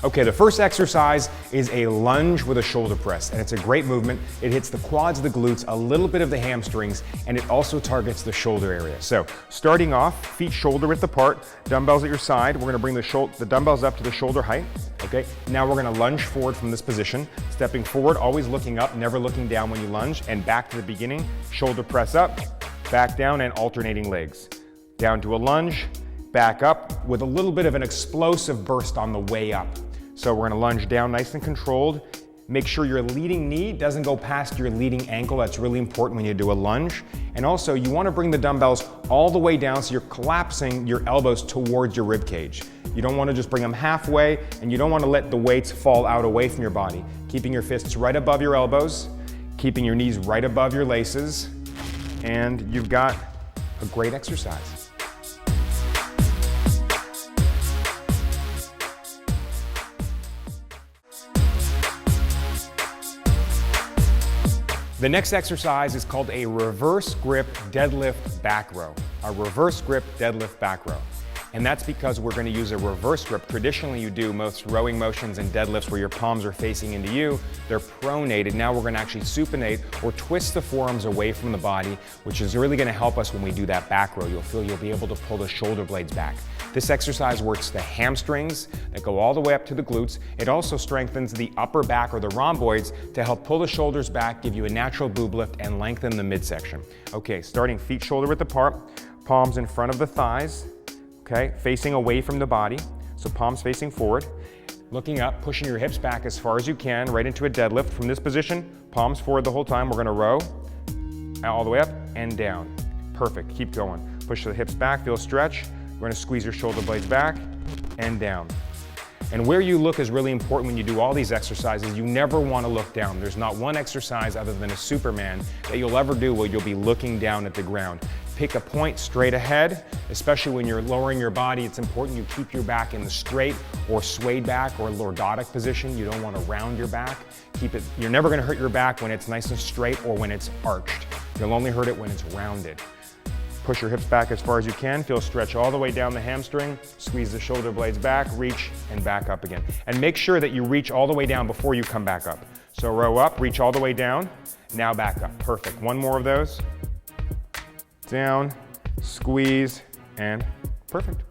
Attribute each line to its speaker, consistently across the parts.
Speaker 1: Okay, the first exercise is a lunge with a shoulder press, and it's a great movement. It hits the quads, the glutes, a little bit of the hamstrings, and it also targets the shoulder area. So starting off, feet shoulder width apart, dumbbells at your side. We're gonna bring the dumbbells up to the shoulder height, okay? Now we're gonna lunge forward from this position, stepping forward, always looking up, never looking down when you lunge, and back to the beginning, shoulder press up, back down, and alternating legs. Down to a lunge, back up with a little bit of an explosive burst on the way up. So we're gonna lunge down nice and controlled. Make sure your leading knee doesn't go past your leading ankle. That's really important when you do a lunge. And also you wanna bring the dumbbells all the way down so you're collapsing your elbows towards your rib cage. You don't wanna just bring them halfway, and you don't wanna let the weights fall out away from your body. Keeping your fists right above your elbows, keeping your knees right above your laces, and you've got a great exercise. The next exercise is called a reverse grip deadlift back row. A reverse grip deadlift back row. And that's because we're going to use a reverse grip. Traditionally, you do most rowing motions and deadlifts where your palms are facing into you. They're pronated. Now we're going to actually supinate or twist the forearms away from the body, which is really going to help us when we do that back row. You'll feel you'll be able to pull the shoulder blades back. This exercise works the hamstrings that go all the way up to the glutes. It also strengthens the upper back or the rhomboids to help pull the shoulders back, give you a natural boob lift, and lengthen the midsection. Okay, starting feet shoulder width apart, palms in front of the thighs. Okay, facing away from the body, so palms facing forward. Looking up, pushing your hips back as far as you can, right into a deadlift. From this position, palms forward the whole time. We're gonna row all the way up and down. Perfect, keep going. Push the hips back, feel a stretch. We're gonna squeeze your shoulder blades back and down. And where you look is really important when you do all these exercises. You never wanna look down. There's not one exercise other than a Superman that you'll ever do where you'll be looking down at the ground. Pick a point straight ahead, especially when you're lowering your body. It's important you keep your back in the straight or swayed back or lordotic position. You don't want to round your back. You're never going to hurt your back when it's nice and straight or when it's arched. You'll only hurt it when it's rounded. Push your hips back as far as you can. Feel stretch all the way down the hamstring. Squeeze the shoulder blades back, reach, and back up again. And make sure that you reach all the way down before you come back up. So row up, reach all the way down, now back up. Perfect. One more of those. Down, squeeze, and perfect.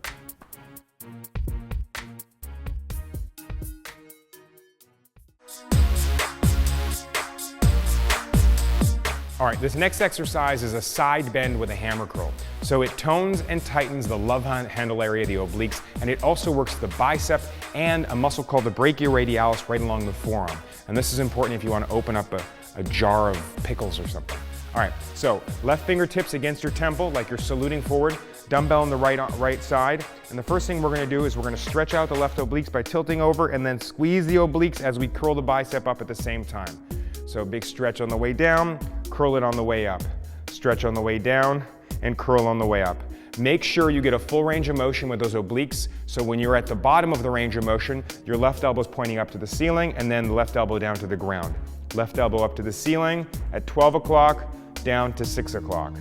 Speaker 1: All right, this next exercise is a side bend with a hammer curl. So it tones and tightens the love handle area, the obliques, and it also works the bicep and a muscle called the brachioradialis right along the forearm. And this is important if you want to open up a jar of pickles or something. All right, so left fingertips against your temple like you're saluting forward, dumbbell on the right side. And the first thing we're gonna do is we're gonna stretch out the left obliques by tilting over and then squeeze the obliques as we curl the bicep up at the same time. So big stretch on the way down, curl it on the way up. Stretch on the way down and curl on the way up. Make sure you get a full range of motion with those obliques, so when you're at the bottom of the range of motion, your left elbow is pointing up to the ceiling and then the left elbow down to the ground. Left elbow up to the ceiling at 12 o'clock, down to 6 o'clock.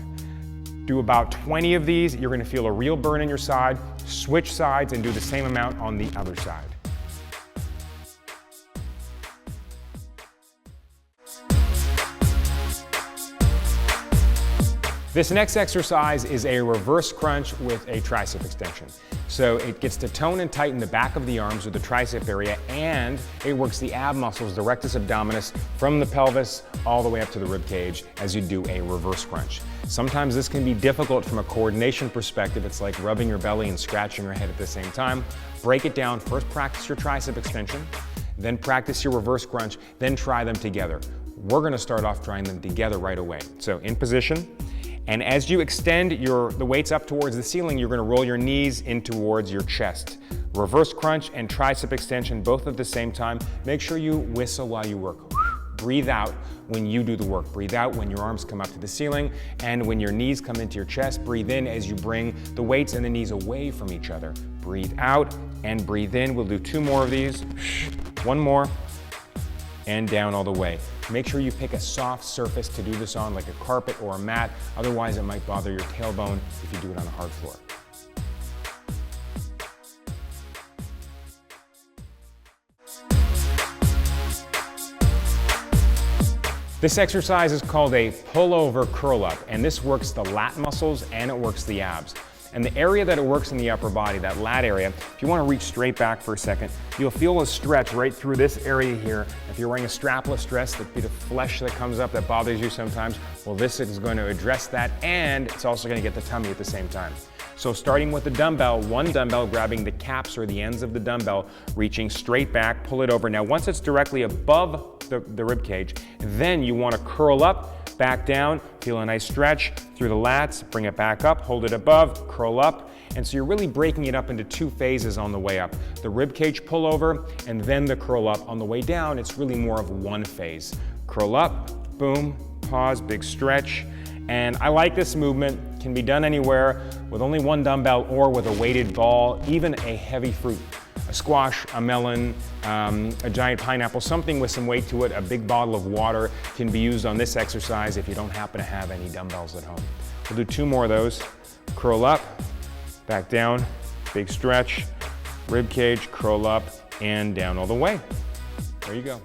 Speaker 1: Do about 20 of these. You're gonna feel a real burn in your side. Switch sides and do the same amount on the other side. This next exercise is a reverse crunch with a tricep extension. So it gets to tone and tighten the back of the arms with the tricep area, and it works the ab muscles, the rectus abdominis, from the pelvis all the way up to the rib cage as you do a reverse crunch. Sometimes this can be difficult from a coordination perspective. It's like rubbing your belly and scratching your head at the same time. Break it down. First practice your tricep extension, then practice your reverse crunch, then try them together. We're gonna start off trying them together right away. So in position. And as you extend the weights up towards the ceiling, you're gonna roll your knees in towards your chest. Reverse crunch and tricep extension, both at the same time. Make sure you whistle while you work. Breathe out when you do the work. Breathe out when your arms come up to the ceiling, and when your knees come into your chest, breathe in as you bring the weights and the knees away from each other. Breathe out and breathe in. We'll do 2 more of these. One more, and down all the way. Make sure you pick a soft surface to do this on, like a carpet or a mat. Otherwise, it might bother your tailbone if you do it on a hard floor. This exercise is called a pullover curl up, and this works the lat muscles and it works the abs. And the area that it works in the upper body, that lat area, if you want to reach straight back for a second, you'll feel a stretch right through this area here. If you're wearing a strapless dress, the bit of flesh that comes up that bothers you sometimes, well, this is going to address that, and it's also going to get the tummy at the same time. So starting with the dumbbell, one dumbbell, grabbing the caps or the ends of the dumbbell, reaching straight back, pull it over. Now, once it's directly above the rib cage, then you want to curl up, back down, feel a nice stretch through the lats, bring it back up, hold it above, curl up. And so you're really breaking it up into two phases on the way up. The rib cage pullover and then the curl up. On the way down, it's really more of one phase. Curl up, boom, pause, big stretch. And I like this movement. Can be done anywhere with only one dumbbell or with a weighted ball, even a heavy fruit. A squash, a melon, a giant pineapple, something with some weight to it, a big bottle of water can be used on this exercise if you don't happen to have any dumbbells at home. We'll do two more of those. Curl up, back down, big stretch, rib cage, curl up, and down all the way. There you go.